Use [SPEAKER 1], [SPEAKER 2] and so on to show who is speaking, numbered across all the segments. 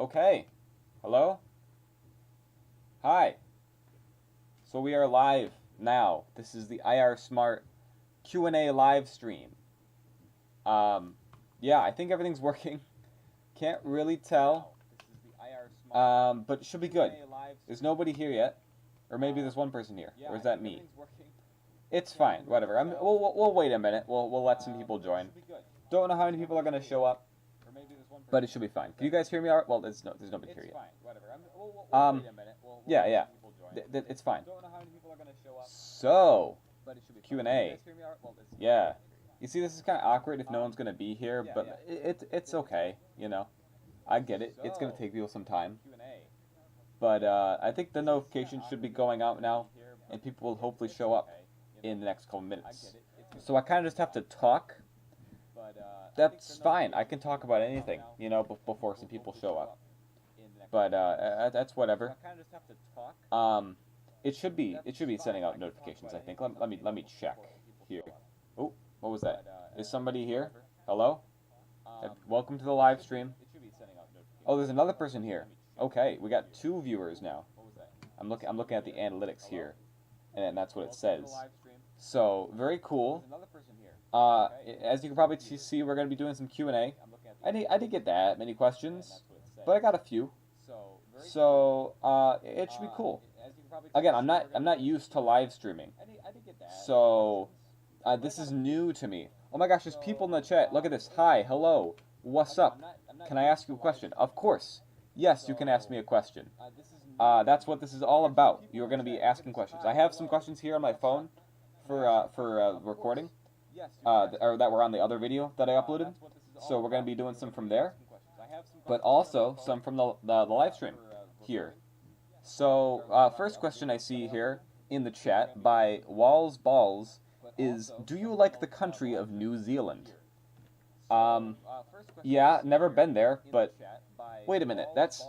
[SPEAKER 1] Okay. Hello? Hi. So we are live now. This is the IARESMART Q&A live stream. Yeah, I think everything's working. Can't really tell. But it should be good. There's nobody here yet. Or maybe there's one person here. Or is that me? It's fine. Whatever. We'll wait a minute. We'll let some people join. Don't know how many people are going to show up. But it should be fine. Can you guys hear me? Well, there's nobody here yet. Yeah. It's fine. So, Q&A. Yeah. You see, this is kind of awkward if no one's going to be here, but it's okay, you know. I get it. It's going to take people some time. But I think the notifications should be going out now, and people will hopefully show up in the next couple minutes. So I kind of just have to talk. That's fine. I can talk about anything, you know, before some people show up. But that's whatever. It should be sending out notifications, I think. Let me check here. Oh, what was that? Is somebody here? Hello? Welcome to the live stream. Oh, there's another person here. Okay, we got 2 viewers now. I'm looking at the analytics here, and that's what it says. So, very cool. As you can probably see, we're going to be doing some Q&A. I didn't get that many questions, but I got a few. So, it should be cool. Again, I'm not used to live streaming. So, this is new to me. Oh my gosh, there's people in the chat. Look at this. Hi, hello. What's up? Can I ask you a question? Of course. Yes, you can ask me a question. That's what this is all about. You're going to be asking questions. I have some questions here on my phone for recording, or that were on the other video that I uploaded. So we're going to be doing some from there, but also some from the live stream here. So first question I see here in the chat by Walls Balls is, do you like the country of New Zealand? Yeah, never been there, but wait a minute, that's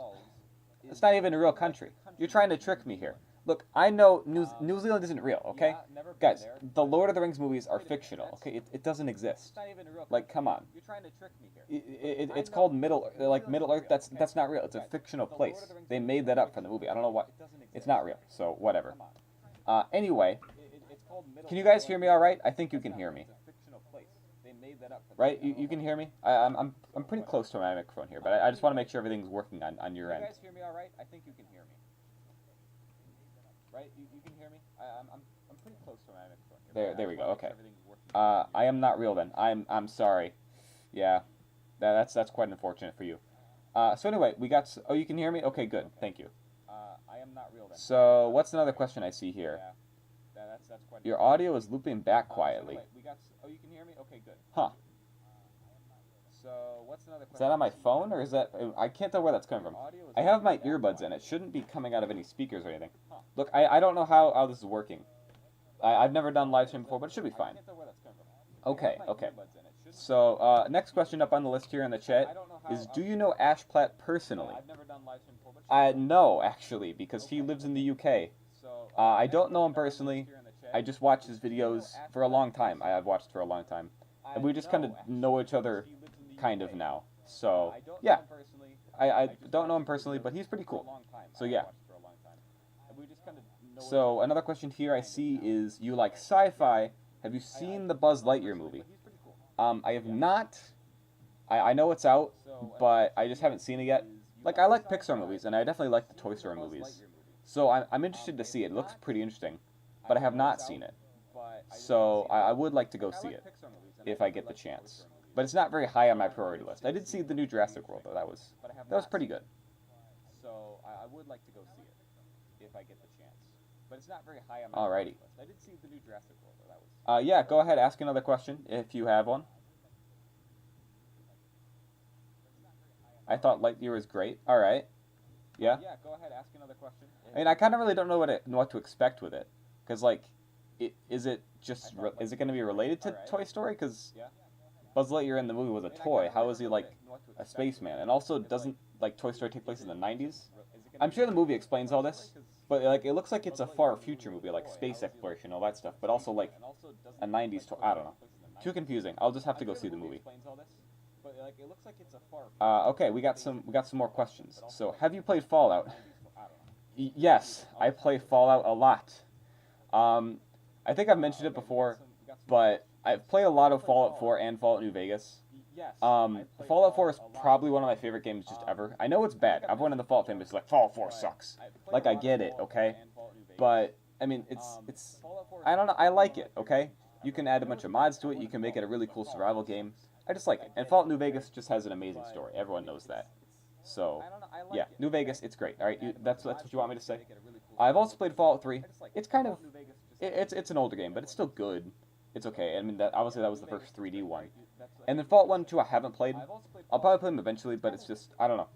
[SPEAKER 1] not even a real country. You're trying to trick me here. Look, I know New Zealand isn't real, okay? Guys, the Lord of the Rings movies are fictional, okay? It doesn't exist. Like, come on. It's called Middle Earth. That's not real. It's a fictional place. They made that up for the movie. I don't know why. It's not real, so whatever. Anyway, can you guys hear me all right? I think you can hear me. Right? You can hear me? I'm pretty close to my microphone here, but I just want to make sure everything's working on your end. You guys hear me all right? I think you can hear me. Right? You can hear me? I'm pretty close to my microphone here. There we go. Okay. I am not real then. I'm sorry. Yeah. That's quite unfortunate for you. So anyway, we got. Oh, you can hear me? Okay, good. Thank you. I am not real then. So what's another question I see here? That's quite. Your audio is looping back quietly. Oh, you can hear me? Okay, good. Huh. So what's another question? Is that on my phone or is that? I can't tell where that's coming from. I have my earbuds in. It shouldn't be coming out of any speakers or anything. Look, I don't know how this is working. I've never done live stream before, but it should be fine. Okay. So next question up on the list here in the chat is, do you know Ash Platt personally? No, actually, because he lives in the UK. I don't know him personally. I just watched his videos for a long time. I've watched for a long time. And we just kind of know each other kind of now. So, yeah. I don't know him personally, but he's pretty cool. So, yeah. So, another question here I see is, you like sci-fi. Have you seen the Buzz Lightyear movie? I have not. I know it's out, but I just haven't seen it yet. Like, I like Pixar movies, and I definitely like the Toy Story movies. So, I'm interested to see it. It looks pretty interesting. But I have not seen it. So, I would like to go see it if I get the chance. But it's not very high on my priority list. I did see the new Jurassic World, though. That was pretty good. So, I would like to go see it if I get the chance. But it's not very high on my priority list. I did see the new Jurassic World, though. That was. Yeah, go ahead, ask another question if you have one. I thought Lightyear was great. All right. Yeah? Yeah, go ahead, ask another question. I mean, I kind of really don't know what to expect with it. Because, like, is it going to be related to Toy Story? Because Buzz Lightyear in the movie was a toy. How is he, like, a spaceman? And also, doesn't, like, Toy Story take place in the 90s? I'm sure the movie explains all this. But, like, it looks like it's a far future movie, like space exploration, all that stuff. But also, like, a 90s toy. I don't know. Too confusing. I'll just have to go see the movie. Okay, we got some more questions. So, have you played Fallout? Yes, I play Fallout a lot. Um, I think I've mentioned it before, but I play a lot of Fallout 4 and Fallout New Vegas. Fallout 4 is probably one of my favorite games just ever. I know it's bad. Everyone in the Fallout fandom is like, Fallout 4 sucks. Like, I get it, okay? But, I mean, it's, I don't know, I like it, okay? You can add a bunch of mods to it, you can make it a really cool survival game. I just like it. And Fallout New Vegas just has an amazing story. Everyone knows that. So, yeah, New Vegas, it's great. All right, that's what you want me to say. I've also played Fallout 3. It's kind of, it's an older game, but it's still good. It's okay. I mean, obviously that was the first 3D one. And then Fallout 1 and 2 I haven't played. I'll probably play them eventually, but it's just, I don't know.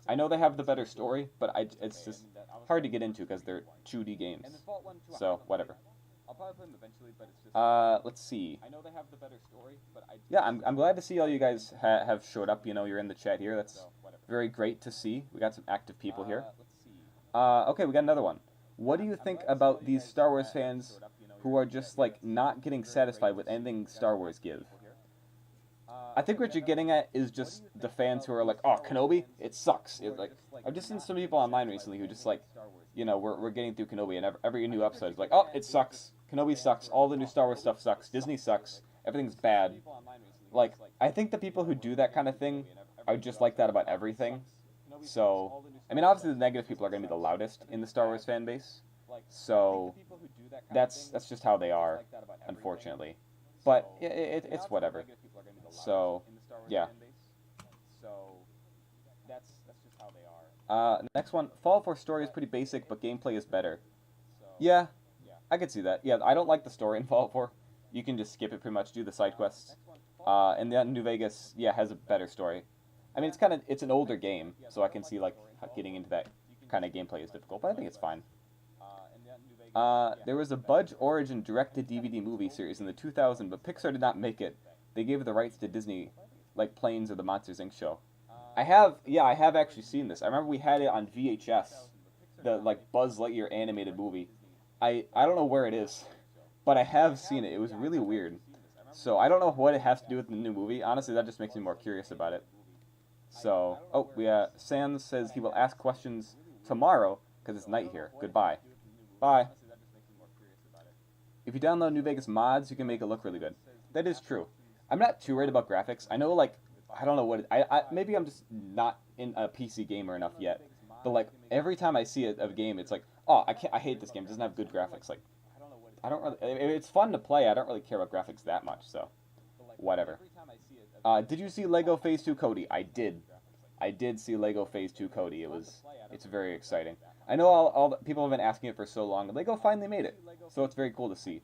[SPEAKER 1] I know they have the better story, but it's just hard to get into because they're 2D games. So, whatever. Let's see. Yeah, I'm glad to see all you guys have showed up. You know, you're in the chat here. That's very great to see. We got some active people here. Okay, we got another one. What do you think about these Star Wars fans who are just, like, not getting satisfied with anything Star Wars give? I think what you're getting at is just the fans who are like, oh, Kenobi, it sucks. I've just seen some people online recently who just like, you know, we're getting through Kenobi, and every new episode is like, oh, it sucks. Kenobi sucks. All the new Star Wars stuff sucks. Disney sucks. Everything's bad. Like, I think the people who do that kind of thing are just like that about everything. So, I mean, obviously the negative people are going to be the loudest in the Star Wars fan base. So, that's just how they are, unfortunately. But it's whatever. So, yeah. Next one. Fallout 4 story is pretty basic, but gameplay is better. Yeah, I could see that. Yeah, I don't like the story in Fallout 4. You can just skip it pretty much, do the side quests. And then New Vegas, yeah, has a better story. I mean, it's an older game, so I can see, like, getting into that kind of gameplay is difficult, but I think it's fine. There was a Budge Origin direct-to-DVD movie series in the 2000s, but Pixar did not make it. They gave the rights to Disney, like Planes or the Monsters, Inc. show. I have actually seen this. I remember we had it on VHS, the, like, Buzz Lightyear animated movie. I don't know where it is, but I have seen it. It was really weird. So I don't know what it has to do with the new movie. Honestly, that just makes me more curious about it. So, Sans says he will ask questions tomorrow, because it's night here. Goodbye. Bye. If you download New Vegas mods, you can make it look really good. That is true. I'm not too worried about graphics. I know, like, I don't know what maybe I'm just not in a PC gamer enough yet. But, like, every time I see a game, it's like, oh, I hate this game. It doesn't have good graphics. Like, I don't really, it's fun to play. I don't really care about graphics that much, so whatever. Did you see Lego Phase 2 Cody? I did. I did see Lego Phase 2 Cody. It's very exciting. I know all the people have been asking it for so long. Lego finally made it, so it's very cool to see.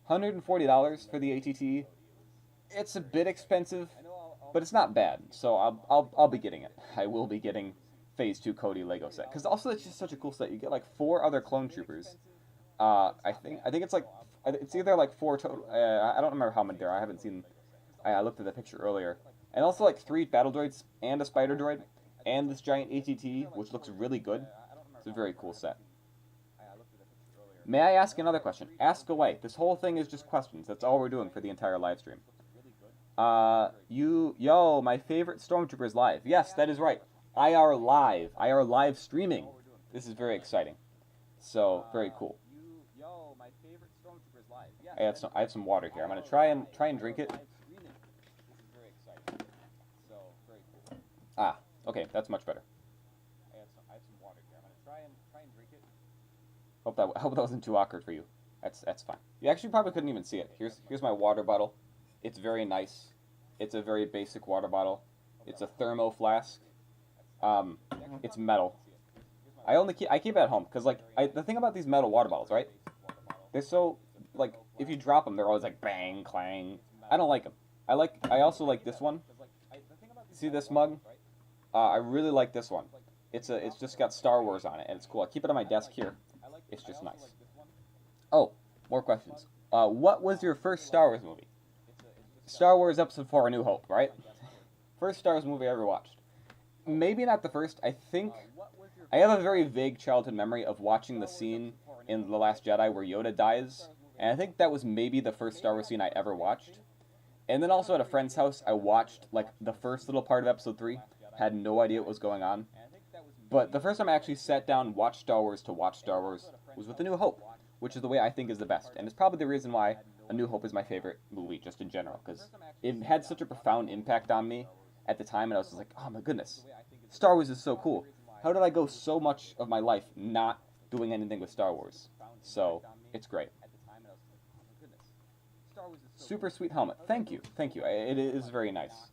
[SPEAKER 1] $140 for the ATT. It's a bit expensive, but it's not bad. So I'll be getting it. I will be getting Phase 2 Cody Lego set, because also it's just such a cool set. You get like 4 other clone troopers. I think it's either like 4 total. I don't remember how many there are. I haven't seen. I looked at the picture earlier, and also like 3 battle droids and a spider droid, and this giant ATT, which looks really good. It's a very cool set. May I ask another question? Ask away. This whole thing is just questions. That's all we're doing for the entire live stream. Yo, my favorite Stormtroopers live. Yes, that is right. IR live. IR live streaming. This is very exciting. So, very cool. I have some water here. I'm gonna try and drink it. Ah, okay, that's much better. Hope that wasn't too awkward for you. That's fine. You actually probably couldn't even see it. Here's my water bottle. It's very nice. It's a very basic water bottle. It's a thermo flask. It's metal. I keep it at home because like the thing about these metal water bottles, right? They're so like if you drop them, they're always like bang clang. I don't like them. I also like this one. See this mug? I really like this one. It's just got Star Wars on it and it's cool. I keep it on my desk here. It's just nice. Oh, more questions. What was your first Star Wars movie? Star Wars Episode 4: A New Hope, right? First Star Wars movie I ever watched. Maybe not the first. I think I have a very vague childhood memory of watching the scene in The Last Jedi where Yoda dies, and I think that was maybe the first Star Wars scene I ever watched. And then also at a friend's house, I watched like the first little part of episode 3. Had no idea what was going on. But the first time I actually sat down, watched Star Wars to watch Star Wars was with A New Hope, which is the way I think is the best. And it's probably the reason why A New Hope is my favorite movie, just in general, because it had such a profound impact on me at the time, and I was just like, oh my goodness, Star Wars is so cool. How did I go so much of my life not doing anything with Star Wars? So, it's great. Super sweet helmet. Thank you. Thank you. It is very nice.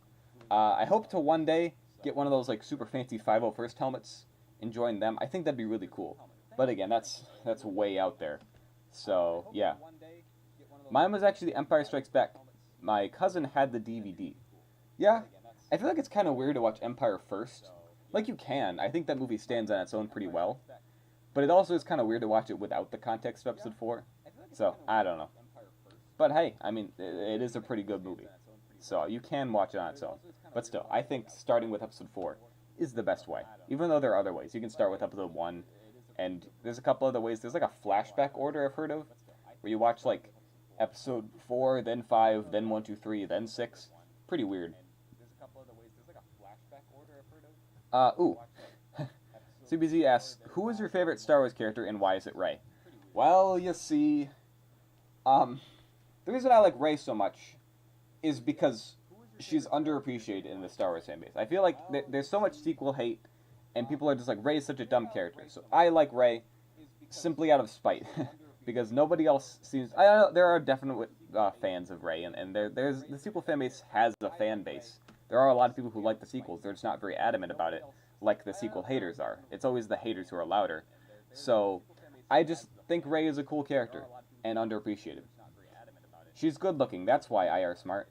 [SPEAKER 1] I hope to one day get one of those like super fancy 501st helmets and join them. I think that'd be really cool. But again, that's way out there. So, yeah. Mine was actually Empire Strikes Back. My cousin had the DVD. Yeah, I feel like it's kind of weird to watch Empire first. Like, you can. I think that movie stands on its own pretty well. But it also is kind of weird to watch it without the context of Episode 4. So, I don't know. But hey, I mean, it is a pretty good movie. So, you can watch it on its own. But still, I think starting with Episode 4 is the best way. Even though there are other ways. You can start with Episode 1, and there's a couple other ways. There's like a flashback order I've heard of, where you watch like Episode 4, then 5, then 1, 2, 3, then 6. Pretty weird. Ooh. CBZ asks, who is your favorite Star Wars character and why is it Rey? Well, you see, the reason I like Rey so much is because she's underappreciated in the Star Wars fan base. I feel like there's so much sequel hate, and people are just like, Rey is such a dumb character. So I like Rey simply out of spite, because nobody else seems... I don't know, there are definite fans of Rey, and there's the sequel fan base has a fan base. There are a lot of people who like the sequels. They're just not very adamant about it, like the sequel haters are. It's always the haters who are louder. So I just think Rey is a cool character and underappreciated. She's good looking. That's why IARESMART.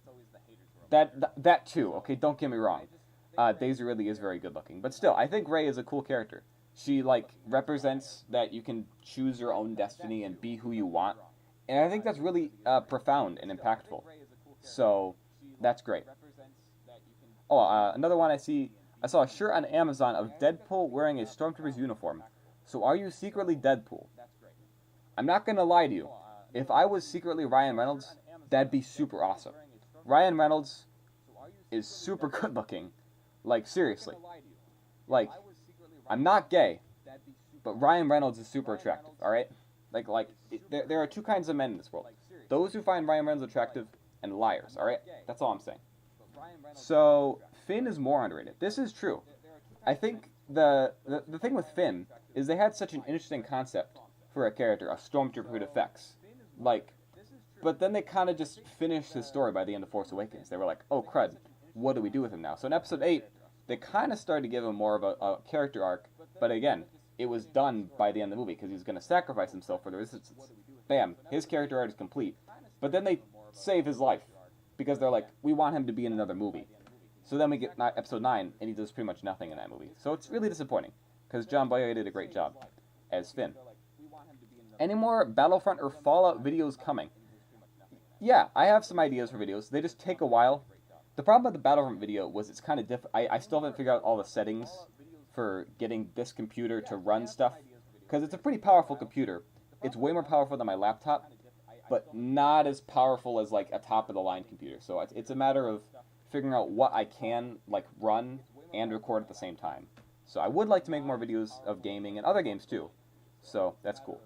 [SPEAKER 1] That too. Okay, don't get me wrong. Daisy really is very good looking, but still, I think Rey is a cool character. She like represents that you can choose your own destiny and be who you want, and I think that's really profound and impactful. So that's great. Oh, another one I saw a shirt on Amazon of Deadpool wearing a Stormtrooper's uniform. So are you secretly Deadpool? I'm not gonna lie to you. If I was secretly Ryan Reynolds, that'd be super awesome. Ryan Reynolds is super good looking. Like, seriously. Like, I'm not gay, but Ryan Reynolds is super attractive, alright? There are two kinds of men in this world. Those who find Ryan Reynolds attractive and liars, alright? That's all I'm saying. So, Finn is more underrated. This is true. I think the thing with Finn is they had such an interesting concept for a character, a stormtrooper who defects. Like, but then they kind of just finished his story by the end of Force Awakens. They were like, oh crud, what do we do with him now? So in Episode 8, they kind of started to give him more of a character arc, but again, it was done by the end of the movie because he was going to sacrifice himself for the Resistance. Bam, his character arc is complete. But then they save his life because they're like, we want him to be in another movie. So then we get Episode 9, and he does pretty much nothing in that movie. So it's really disappointing, because John Boyega did a great job as Finn. Any more Battlefront or Fallout videos coming? Yeah, I have some ideas for videos. They just take a while. The problem with the Battlefront video was it's kind of different. I still haven't figured out all the settings for getting this computer to run stuff, because it's a pretty powerful computer. It's way more powerful than my laptop, but not as powerful as like a top-of-the-line computer. So it's a matter of figuring out what I can like run and record at the same time. So I would like to make more videos of gaming and other games too. So that's cool.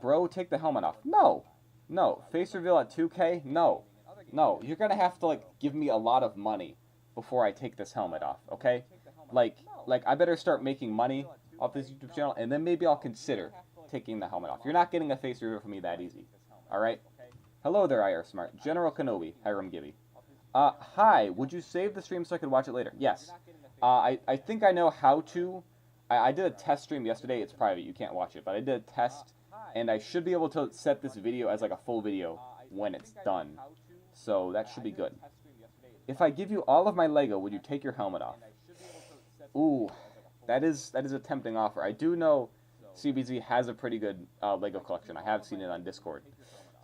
[SPEAKER 1] Bro, take the helmet off. No. No. Face reveal at 2K? No. No. You're gonna have to like give me a lot of money before I take this helmet off, okay? Like I better start making money off this YouTube channel and then maybe I'll consider taking the helmet off. You're not getting a face reveal from me that easy. Alright? Hello there, IARESMART. General Kenobi, Hiram Gibby. Hi, would you save the stream so I could watch it later? Yes. I think I know how to. I did a test stream yesterday. It's private. You can't watch it. But I did a test, and I should be able to set this video as like a full video when it's done. So that should be good. If I give you all of my Lego, would you take your helmet off? Ooh, that is a tempting offer. I do know CBZ has a pretty good Lego collection. I have seen it on Discord.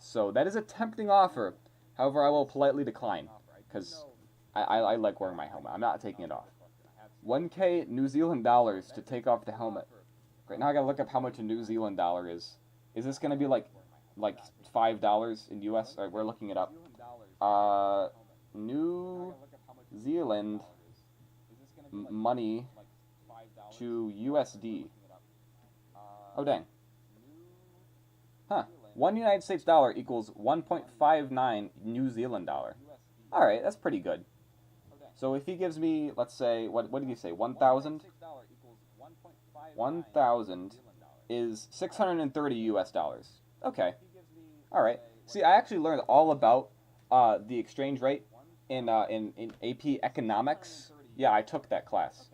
[SPEAKER 1] So that is a tempting offer. However, I will politely decline because I like wearing my helmet. I'm not taking it off. 1K New Zealand dollars to take off the helmet. Great, now I gotta look up how much a New Zealand dollar is. Is this gonna be like like $5 in US. All right, we're looking it up. New Zealand money to USD. Oh, dang. Huh. One United States dollar equals 1.59 New Zealand dollar. All right, that's pretty good. So if he gives me, let's say, what did he say? 1,000? 1,000 is 630 US dollars. Okay. All right. See, I actually learned all about the exchange rate in AP Economics. Yeah, I took that class.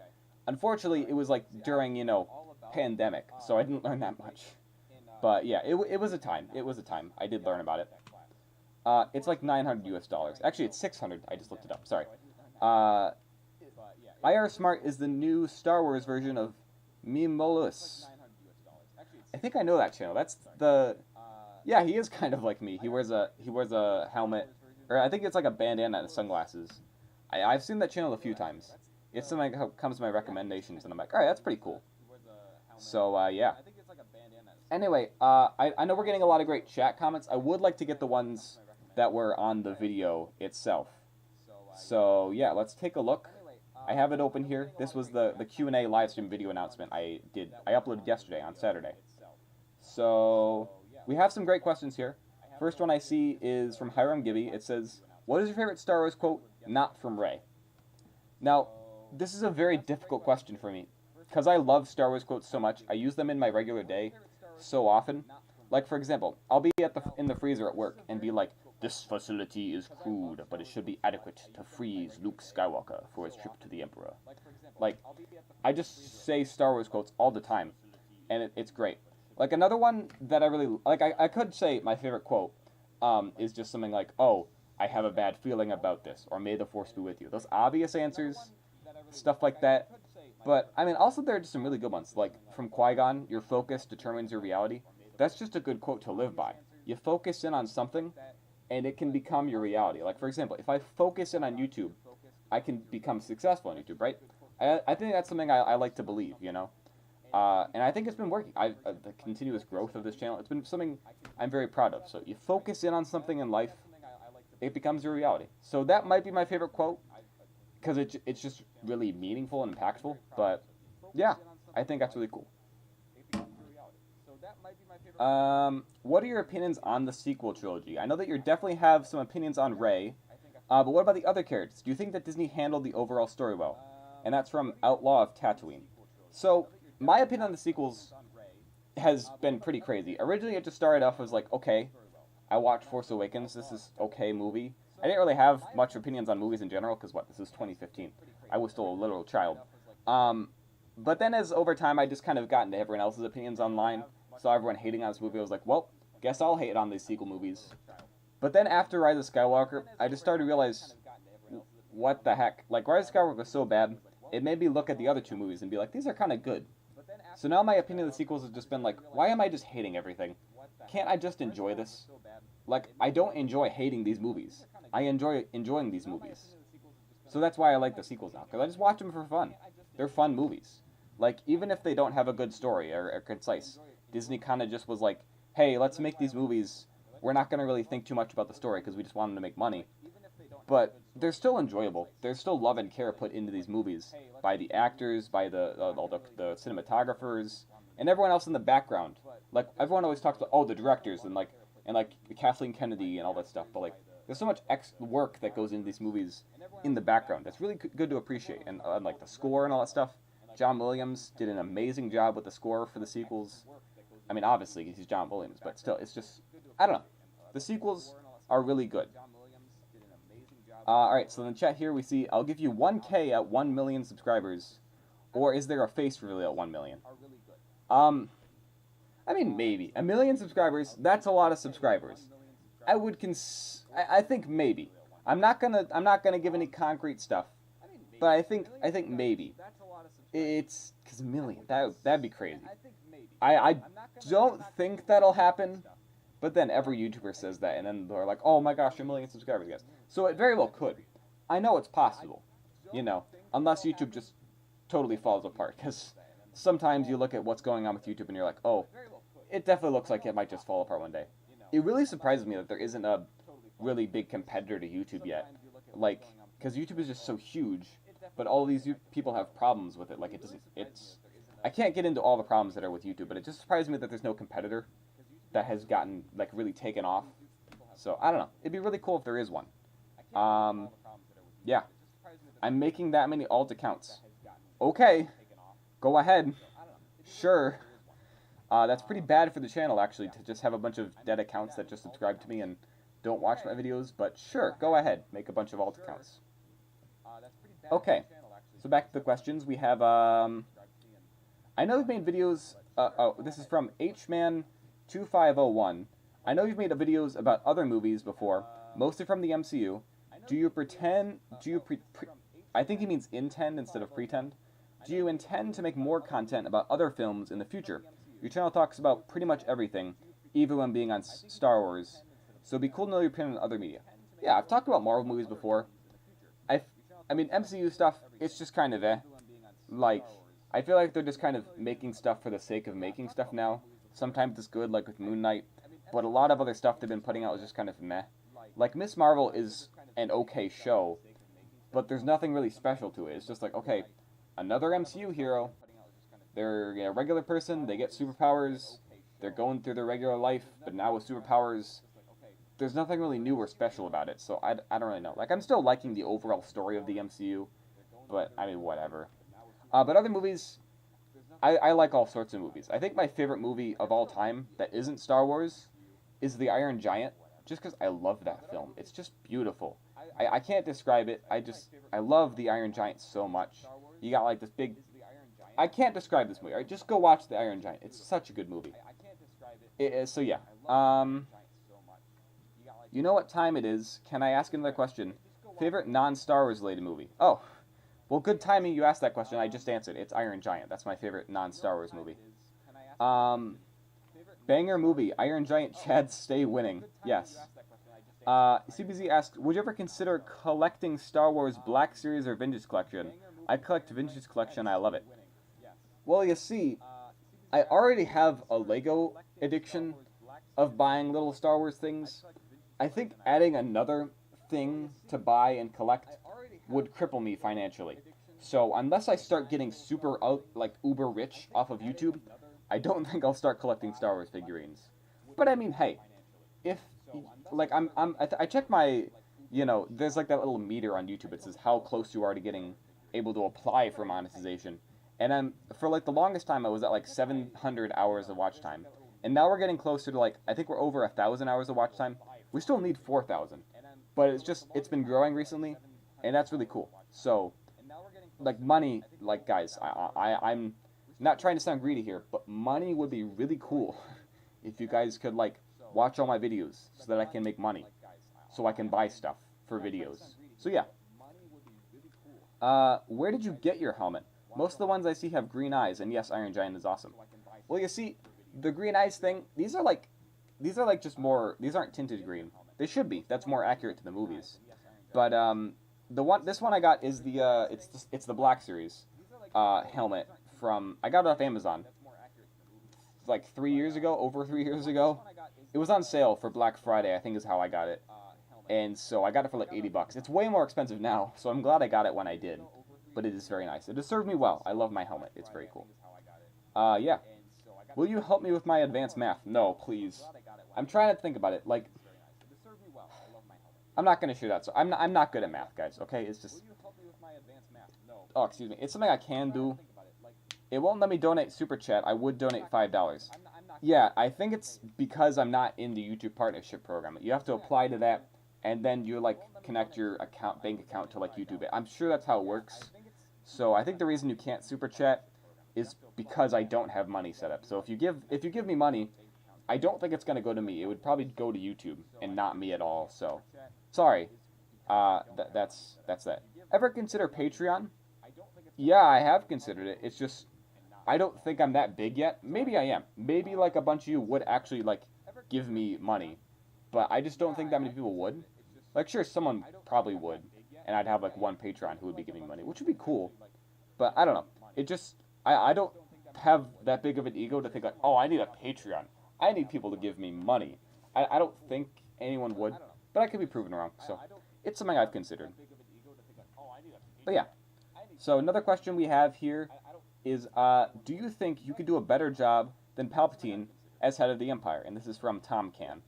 [SPEAKER 1] Unfortunately, it was like during, pandemic, so I didn't learn that much. But yeah, it was a time. It was a time. I did learn about it. It's like 900 US dollars. Actually, it's 600. I just looked it up. Sorry. IARESMART is the new Star Wars version of Mimolus. I think I know that channel. That's the... Yeah, he is kind of like me. He wears a helmet, or I think it's like a bandana and sunglasses. I've seen that channel a few times. It's something that comes to my recommendations, and I'm like, all right, that's pretty cool. So yeah. Anyway, I know we're getting a lot of great chat comments. I would like to get the ones that were on the video itself. So yeah, let's take a look. I have it open here. This was the Q&A live stream video announcement I uploaded yesterday on Saturday. So we have some great questions here. First one I see is from Hiram Gibby. It says, "What is your favorite Star Wars quote not from Rey?" Now, this is a very difficult question for me, because I love Star Wars quotes so much. I use them in my regular day so often. Like, for example, I'll be in the freezer at work and be like, "This facility is crude, but it should be adequate to freeze Luke Skywalker for his trip to the Emperor." Like, I just say Star Wars quotes all the time, and it's great. Like, another one that I really... Like, I could say my favorite quote is just something like, "Oh, I have a bad feeling about this," or "May the Force be with you." Those obvious answers, stuff like that. But, I mean, also there are just some really good ones. Like, from Qui-Gon, "Your focus determines your reality." That's just a good quote to live by. You focus in on something, and it can become your reality. Like, for example, if I focus in on YouTube, I can become successful on YouTube, right? I think that's something I like to believe, you know? And I think it's been working. The continuous growth of this channel, it's been something I'm very proud of. So you focus in on something in life, it becomes your reality. So that might be my favorite quote, because it's just really meaningful and impactful. But yeah, I think that's really cool. What are your opinions on the sequel trilogy? I know that you definitely have some opinions on Rey, but what about the other characters? Do you think that Disney handled the overall story well? And that's from Outlaw of Tatooine. So, my opinion on the sequels has been pretty crazy. Originally, it just started off as like, okay, I watched Force Awakens, this is okay movie. I didn't really have much opinions on movies in general, because this is 2015. I was still a literal child. But then as over time, I just kind of got into everyone else's opinions online. Saw everyone hating on this movie. I was like, well, guess I'll hate on these sequel movies. But then after Rise of Skywalker, I just started to realize, what the heck? Like, Rise of Skywalker was so bad, it made me look at the other two movies and be like, these are kind of good. So now my opinion of the sequels has just been like, why am I just hating everything? Can't I just enjoy this? Like, I don't enjoy hating these movies. I enjoy enjoying these movies. So that's why I like the sequels now, because I just watch them for fun. They're fun movies. Like, even if they don't have a good story or concise, Disney kind of just was like, hey, let's make these movies. We're not going to really think too much about the story because we just want them to make money. But they're still enjoyable. There's still love and care put into these movies by the actors, by all the cinematographers, and everyone else in the background. Like, everyone always talks about, oh, the directors and Kathleen Kennedy and all that stuff. But like, there's so much work that goes into these movies in the background. That's really good to appreciate. And like the score and all that stuff. John Williams did an amazing job with the score for the sequels. I mean, obviously, he's John Williams, but still, it's just, I don't know. The sequels are really good. Alright, so in the chat here we see, I'll give you 1K at 1 million subscribers. Or is there a face reveal at 1 million? I mean, maybe. 1 million subscribers, that's a lot of subscribers. I think maybe. I'm not gonna give any concrete stuff. But I think maybe. It's, because 1 million, that'd be crazy. I don't think that'll happen, but then every YouTuber says that, and then they're like, oh my gosh, 1 million subscribers, guys. So it very well could. I know it's possible, you know, unless YouTube just totally falls apart, because sometimes you look at what's going on with YouTube and you're like, oh, it definitely looks like it might just fall apart one day. it really surprises me that there isn't a really big competitor to YouTube yet. Like, because YouTube is just so huge, but all these people have problems with it. Like, I can't get into all the problems that are with YouTube, but it just surprises me that there's no competitor that has gotten, like, really taken off. So, I don't know. It'd be really cool if there is one. Yeah. I'm making that many alt accounts. Okay. Go ahead. Sure. That's pretty bad for the channel, actually, to just have a bunch of dead accounts that just subscribe to me and don't watch my videos, but sure, go ahead. Make a bunch of alt accounts. Okay. So back to the questions. We have, I know you've made videos, this is from hman2501. I know you've made videos about other movies before, mostly from the MCU. I think he means intend instead of pretend. Do you intend to make more content about other films in the future? Your channel talks about pretty much everything, even when being on Star Wars. So it'd be cool to know your opinion on other media. Yeah, I've talked about Marvel movies before. I mean, MCU stuff, it's just kind of like, I feel like they're just kind of making stuff for the sake of making stuff now. Sometimes it's good, like with Moon Knight, but a lot of other stuff they've been putting out is just kind of meh. Like, Miss Marvel is an okay show, but there's nothing really special to it. It's just like, okay, another MCU hero. They're a regular person, they get superpowers, they're going through their regular life, but now with superpowers, there's nothing really new or special about it, so I don't really know. Like, I'm still liking the overall story of the MCU, but, I mean, whatever. But other movies, I like all sorts of movies. I think my favorite movie of all time that isn't Star Wars is The Iron Giant, just because I love that film. It's just beautiful. I can't describe it, I love The Iron Giant so much. You got, like, this big... I can't describe this movie. All right, just go watch The Iron Giant. It's such a good movie. So yeah. You know what time it is? Can I ask another question? Favorite non-Star Wars related movie? Oh, well, good timing. You asked that question. I just answered. It's Iron Giant. That's my favorite non-Star Wars movie. Banger movie. Iron Giant. Chad, stay winning. Yes. CBZ asked, would you ever consider collecting Star Wars Black Series or Vintage Collection? I collect Vintage Collection. I love it. Well, you see, I already have a Lego addiction of buying little Star Wars things. I think adding another thing to buy and collect would cripple me financially. So unless I start getting super, like, uber rich off of YouTube, I don't think I'll start collecting Star Wars figurines. But I mean, hey, if, like, I checked my, you know, there's like that little meter on YouTube. It says how close you are to getting able to apply for monetization. And for like the longest time, I was at like 700 hours of watch time. And now we're getting closer to like, I think we're over 1,000 hours of watch time. We still need 4,000. But it's been growing recently, and that's really cool. So, like money, like guys, I'm not trying to sound greedy here, but money would be really cool if you guys could like watch all my videos so that I can make money. So I can buy stuff for videos. So yeah. Where did you get your helmet? Most of the ones I see have green eyes, and yes, Iron Giant is awesome. Well, you see, the green eyes thing, these are like just more, these aren't tinted green. They should be. That's more accurate to the movies. But, this one I got is the, it's the Black Series, helmet from, I got it off Amazon, like over 3 years ago. It was on sale for Black Friday, I think is how I got it. And so I got it for like 80 bucks. It's way more expensive now, so I'm glad I got it when I did. But it is very nice. It has served me well. I love my helmet. It's very cool. Yeah. Will you help me with my advanced math? No, please. I'm trying to think about it. Like, I'm not going to shoot out. So I'm not good at math, guys. Okay, it's just. Oh, excuse me. It's something I can do. It won't let me donate super chat. I would donate $5. Yeah, I think it's because I'm not in the YouTube partnership program. You have to apply to that, and then you like connect your bank account to like YouTube. I'm sure that's how it works. So I think the reason you can't super chat is because I don't have money set up. So if you give me money, I don't think it's going to go to me. It would probably go to YouTube and not me at all. So sorry. That's that. Ever consider Patreon? Yeah, I have considered it. It's just I don't think I'm that big yet. Maybe I am. Maybe like a bunch of you would actually like give me money, but I just don't think that many people would. Like sure, someone probably would. And I'd have like one Patreon who would be giving money, which would be cool. But I don't know. It just, I don't have that big of an ego to think like, oh, I need a Patreon. I need people to give me money. I don't think anyone would, but I could be proven wrong. So it's something I've considered. But yeah. So another question we have here is, do you think you could do a better job than Palpatine as head of the Empire? And this is from Tom Can.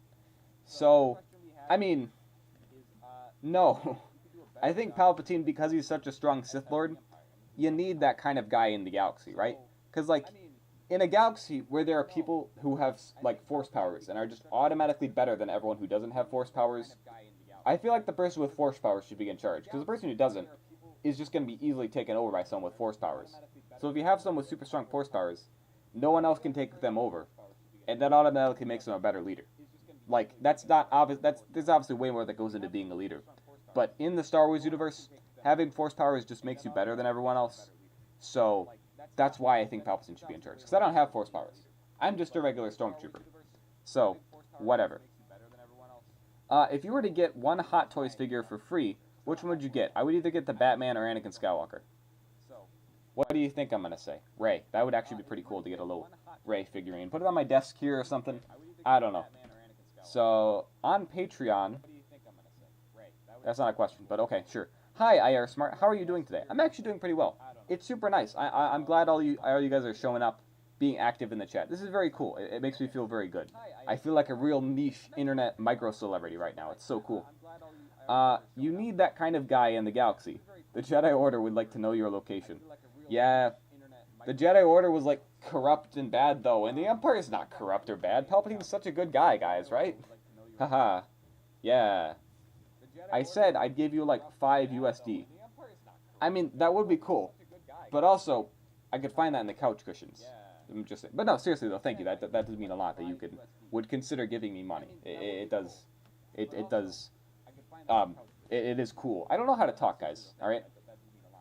[SPEAKER 1] So, I mean, no. I think Palpatine, because he's such a strong Sith Lord, you need that kind of guy in the galaxy, right? Because, like, in a galaxy where there are people who have, like, force powers and are just automatically better than everyone who doesn't have force powers, I feel like the person with force powers should be in charge. Because the person who doesn't is just going to be easily taken over by someone with force powers. So if you have someone with super strong force powers, no one else can take them over. And that automatically makes them a better leader. Like, that's not obvious. There's obviously way more that goes into being a leader. But in the Star Wars universe, having force powers just makes you better than everyone else. So that's why I think Palpatine should be in charge. Because I don't have force powers. I'm just a regular stormtrooper. So, whatever. If you were to get one Hot Toys figure for free, which one would you get? I would either get the Batman or Anakin Skywalker. What do you think I'm going to say? Rey. That would actually be pretty cool to get a little Rey figurine. Put it on my desk here or something. I don't know. So, on Patreon... That's not a question, but okay, sure. Hi, IARESMART. How are you doing today? I'm actually doing pretty well. It's super nice. I'm glad all you guys are showing up, being active in the chat. This is very cool. It makes me feel very good. I feel like a real niche internet micro-celebrity right now. It's so cool. You need that kind of guy in the galaxy. The Jedi Order would like to know your location. Yeah, the Jedi Order was, like, corrupt and bad, though, and the Empire's not corrupt or bad. Palpatine's such a good guy, guys, right? Haha. Yeah. I said I'd give you, like, 5 USD. I mean, that would be cool. But also, I could find that in the couch cushions. I'm just saying. But no, seriously, though, thank you. That does mean a lot that you would consider giving me money. It does. It is cool. I don't know how to talk, guys, alright?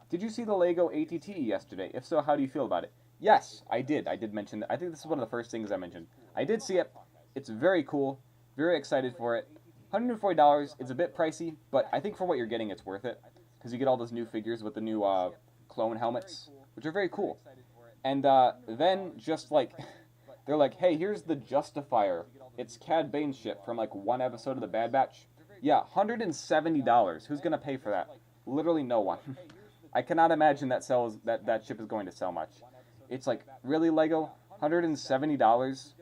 [SPEAKER 1] Did you see the Lego ATT yesterday? If so, how do you feel about it? Yes, I did. I did mention that. I think this is one of the first things I mentioned. I did see it. It's very cool. Very excited for it. $140. It's a bit pricey, but I think for what you're getting, it's worth it. Because you get all those new figures with the new clone helmets, which are very cool. And then, just like, they're like, hey, here's the Justifier. It's Cad Bane's ship from, like, one episode of The Bad Batch. Yeah, $170. Who's going to pay for that? Literally no one. I cannot imagine that ship is going to sell much. It's like, really, Lego? $170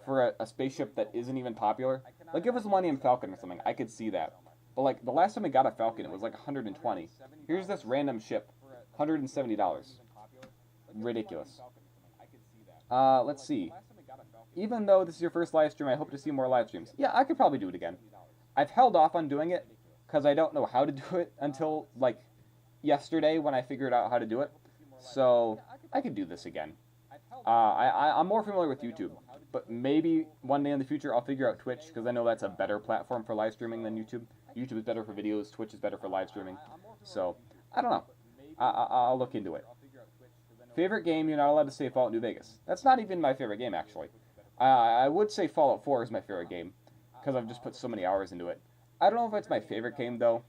[SPEAKER 1] for a spaceship that isn't even popular? Like, if it was Millennium Falcon or something, I could see that. But, like, the last time we got a Falcon, it was like $120. Here's this random ship, $170. Ridiculous. Let's see. Even though this is your first live stream, I hope to see more live streams. Yeah, I could probably do it again. I've held off on doing it because I don't know how to do it until, like, yesterday when I figured out how to do it. So, I could do this again. I'm more familiar with YouTube, but maybe one day in the future I'll figure out Twitch, because I know that's a better platform for live streaming than YouTube. YouTube is better for videos, Twitch is better for live streaming. So, I don't know. I'll look into it. Favorite game, you're not allowed to say Fallout New Vegas. That's not even my favorite game, actually. I would say Fallout 4 is my favorite game, because I've just put so many hours into it. I don't know if it's my favorite game, though.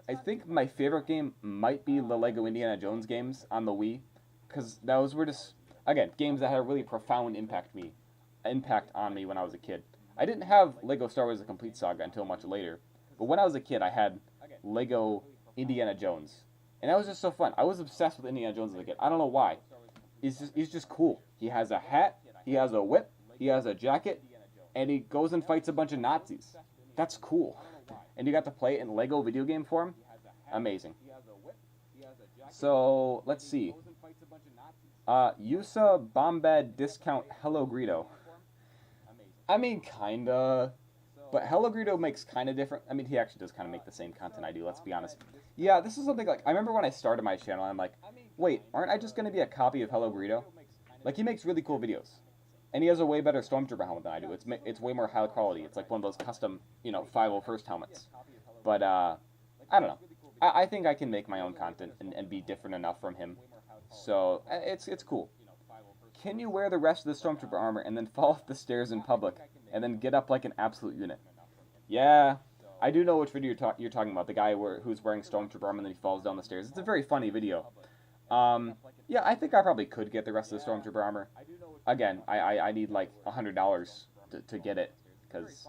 [SPEAKER 1] I think my favorite game might be the Lego Indiana Jones games on the Wii, because those were just, again, games that had a really profound impact on me when I was a kid. I didn't have Lego Star Wars: The Complete Saga until much later, but when I was a kid, I had Lego Indiana Jones, and that was just so fun. I was obsessed with Indiana Jones as a kid. I don't know why. He's just cool. He has a hat, he has a whip, he has a jacket, and he goes and fights a bunch of Nazis. That's cool. And you got to play it in Lego video game form? Amazing. So, let's see. USA Bombad Discount Hello Greedo. I mean, kinda. But Hello Greedo makes kinda different. I mean, he actually does kind of make the same content I do, let's be honest. Yeah, this is something like, I remember when I started my channel, I'm like, wait, aren't I just going to be a copy of Hello Greedo? Like, he makes really cool videos. And he has a way better Stormtrooper helmet than I do. It's way more high quality. It's like one of those custom, 501st helmets. But, I don't know. I think I can make my own content and be different enough from him. So, it's cool. Can you wear the rest of the Stormtrooper armor and then fall off the stairs in public and then get up like an absolute unit? Yeah, I do know which video you're talking about. The guy who's wearing Stormtrooper armor and then he falls down the stairs. It's a very funny video. Yeah, I think I probably could get the rest of the Stormtrooper armor. Again, I need like $100 to get it, because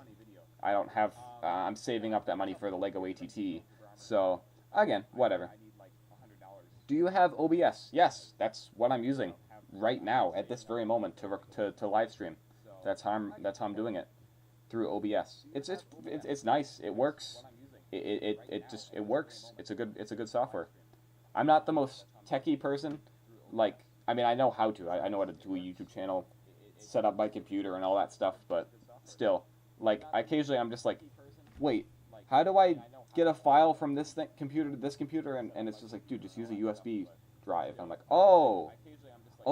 [SPEAKER 1] I don't have, I'm saving up that money for the Lego ATT. So, again, whatever. Do you have OBS? Yes, that's what I'm using right now at this very moment to live stream. That's how I'm doing it, through OBS. It's nice. It works. It works. It's a good software. I'm not the most techie person. Like, I mean, I know how to. I know how to do a YouTube channel, set up my computer and all that stuff, but still, like, occasionally I'm just like, wait, how do I get a file from this computer to this computer? And it's just like, dude, just use a USB drive. I'm like, oh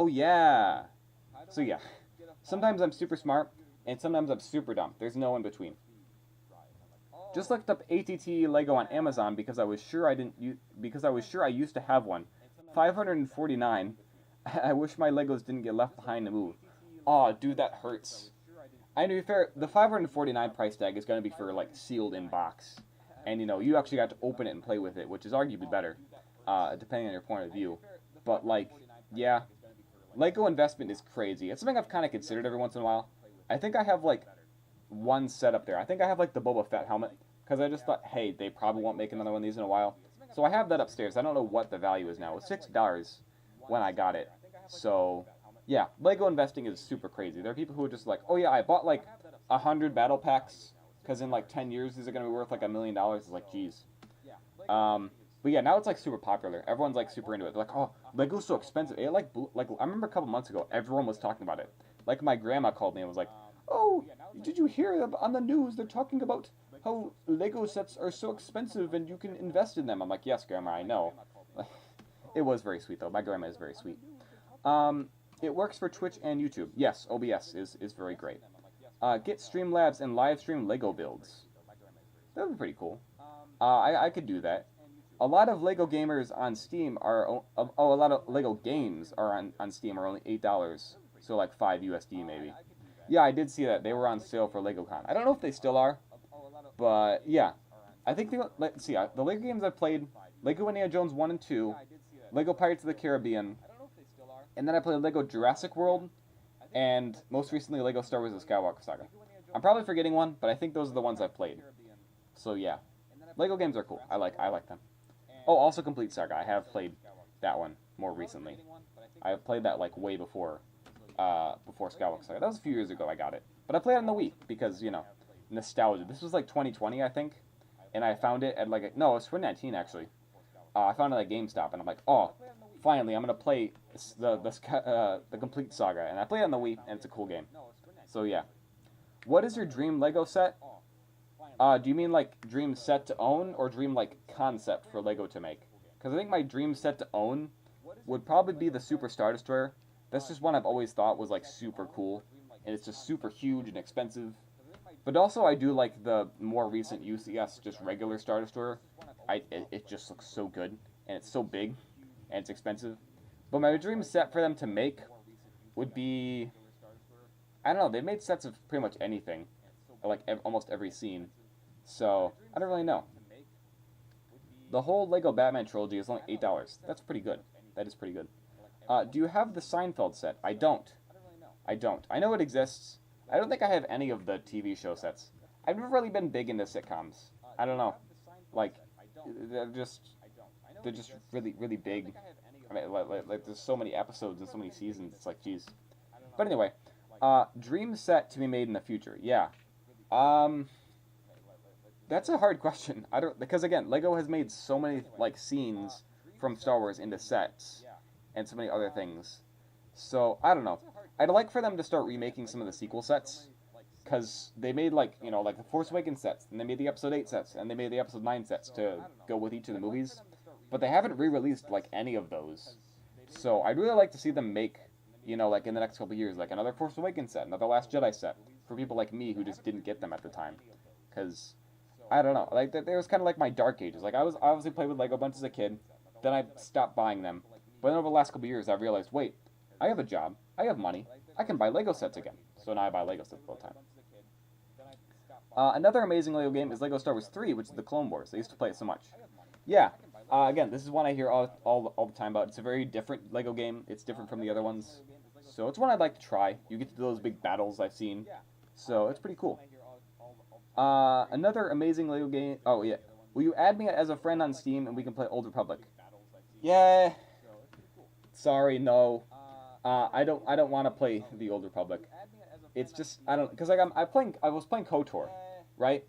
[SPEAKER 1] yeah. So yeah, sometimes I'm super smart, and sometimes I'm super dumb. There's no in between. Just looked up ATT Lego on Amazon because I was sure I used to have one. 549. I wish my Legos didn't get left behind to move. Aw, dude, that hurts. I know, to be fair, the 549 price tag is going to be for, like, sealed in box. And, you know, you actually got to open it and play with it, which is arguably better, depending on your point of view. But, like, yeah, Lego investment is crazy. It's something I've kind of considered every once in a while. I think I have, like, one set up there. I think I have, like, the Boba Fett helmet, because I just thought, hey, they probably won't make another one of these in a while. So I have that upstairs. I don't know what the value is now. It was $6 when I got it. So, yeah, Lego investing is super crazy. There are people who are just like, oh yeah, I bought like 100 battle packs, because in like 10 years these are going to be worth like $1 million. It's like, geez. But yeah, now it's like super popular. Everyone's like super into it. They're like, oh, Lego's so expensive. It like I remember a couple months ago, everyone was talking about it. Like, my grandma called me and was like, oh, did you hear on the news they're talking about how Lego sets are so expensive and you can invest in them? I'm like, yes, Grandma, I know. It was very sweet, though. My grandma is very sweet. It works for Twitch and YouTube. Yes, OBS is very great. Get Streamlabs and live stream Lego builds. That would be pretty cool. I could do that. A lot of Lego gamers on Steam are... a lot of Lego games are on Steam are only $8. So like $5 maybe. Yeah, I did see that. They were on sale for LegoCon. I don't know if they still are. But, yeah. I think let's see. The Lego games I've played... Lego Indiana Jones 1 and 2. Lego Pirates of the Caribbean. And then I played Lego Jurassic World. And most recently, Lego Star Wars The Skywalker Saga. I'm probably forgetting one, but I think those are the ones I've played. So, yeah. Lego games are cool. I like them. Oh, also Complete Saga. I have played that one more recently. I played that, like, way before Skywalker Saga. That was a few years ago I got it. But I played it on the Wii because, you know, nostalgia. This was, like, 2020, I think. And I found it at, like, no, it was 2019, actually. I found it at GameStop, and I'm like, oh, finally, I'm going to play the Complete Saga. And I played it on the Wii, and it's a cool game. So, yeah. What is your dream Lego set? Do you mean, like, dream set to own, or dream, like, concept for Lego to make? Because I think my dream set to own would probably be the Super Star Destroyer. That's just one I've always thought was, like, super cool. And it's just super huge and expensive. But also, I do like the more recent UCS, just regular Star Destroyer. It just looks so good, and it's so big, and it's expensive. But my dream set for them to make would be... I don't know, they've made sets of pretty much anything. Like, almost every scene. So, I don't really know. The whole Lego Batman trilogy is only $8. That's pretty good. That is pretty good. Do you have the Seinfeld set? I don't. I know it exists. I don't think I have any of the TV show sets. I've never really been big into sitcoms. I don't know. Like, they're just really, really big. I mean, like there's so many episodes and so many seasons. It's like, geez. But anyway, dream set to be made in the future. Yeah. That's a hard question. Because again, Lego has made so many, like, scenes from Star Wars into sets and so many other things. So, I don't know. I'd like for them to start remaking some of the sequel sets, because they made, like, you know, like the Force Awakens sets, and they made the Episode 8 sets, and they made the Episode 9 sets to go with each of the movies, but they haven't re-released, like, any of those. So, I'd really like to see them make, you know, like, in the next couple of years, like, another Force Awakens set, another Last Jedi set, for people like me who just didn't get them at the time. Because, I don't know, like, there was kind of like my dark ages. Like, I obviously played with Lego bunch as a kid, then I stopped buying them, but then over the last couple of years, I realized, wait, I have a job, I have money, I can buy Lego sets again. So now I buy Lego sets all the time. Another amazing Lego game is Lego Star Wars 3, which is the Clone Wars. I used to play it so much. Yeah, again, this is one I hear all the time about. It's a very different Lego game. It's different from the other ones. So it's one I'd like to try. You get to do those big battles I've seen. So it's pretty cool. Another amazing Lego game. Oh yeah. Will you add me as a friend on Steam and we can play Old Republic? Yeah. Sorry, no. I don't want to play the Old Republic. It's just I don't because like I was playing KOTOR, right?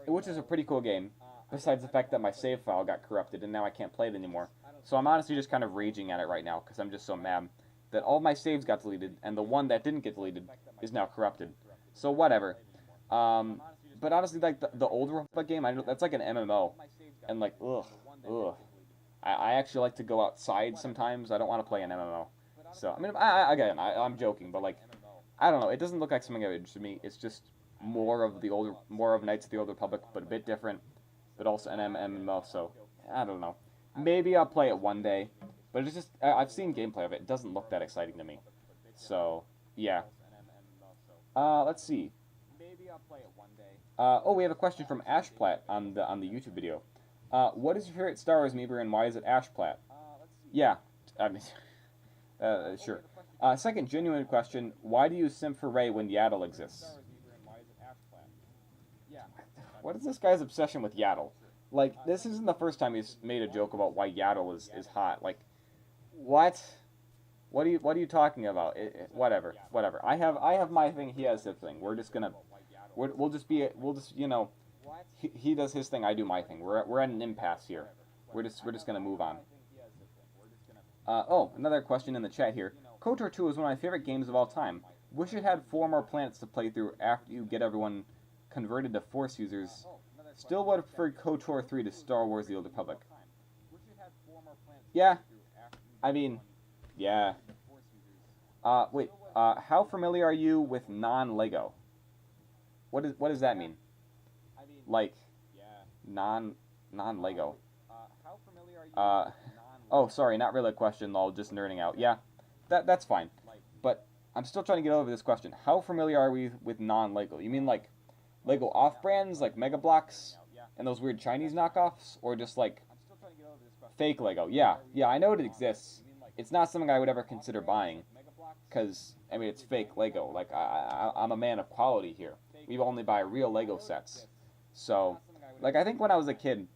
[SPEAKER 1] Which is a pretty cool game. Besides the fact that my save file got corrupted and now I can't play it anymore. So I'm honestly just kind of raging at it right now because I'm just so mad that all my saves got deleted and the one that didn't get deleted is now corrupted. So whatever. But honestly, like the Old Republic game, I know that's like an MMO, and like ugh. I actually like to go outside sometimes. I don't want to play an MMO. So I mean, again, I'm joking, but like, I don't know. It doesn't look like something that would interest me. It's just more of Knights of the Old Republic, but a bit different, but also an MMO. So I don't know. Maybe I'll play it one day, but it's just I've seen gameplay of it. It doesn't look that exciting to me. So yeah. Let's see. Maybe I'll play it one day. Oh, we have a question from Ashplat on the YouTube video. What is your favorite Star Wars amiibo and why is it Ashplat? Yeah, I mean, sure. Second genuine question: why do you simp for Rey when Yaddle exists? What is this guy's obsession with Yaddle? Like, this isn't the first time he's made a joke about why Yaddle is hot. Like, what? What are you talking about? Whatever. I have my thing. He has his thing. We'll just you know, he does his thing. I do my thing. We're at an impasse here. We're just gonna move on. Oh, another question in the chat here. KOTOR 2 is one of my favorite games of all time. Wish it had 4 more planets to play through after you get everyone converted to Force users. Still would have preferred KOTOR 3 to Star Wars: The Old Republic. Yeah. I mean, yeah. Wait. How familiar are you with non-Lego? What does that mean? Like, non-Lego. Oh, sorry, not really a question, lol, just nerding out. Yeah, that's fine. But I'm still trying to get over this question. How familiar are we with non-Lego? You mean like Lego off-brands, like Mega Bloks, and those weird Chinese knockoffs? Or just like fake Lego? Yeah, I know it exists. It's not something I would ever consider buying. Because, I mean, it's fake Lego. Like, I'm a man of quality here. We only buy real Lego sets. So, like, I think when I was a kid,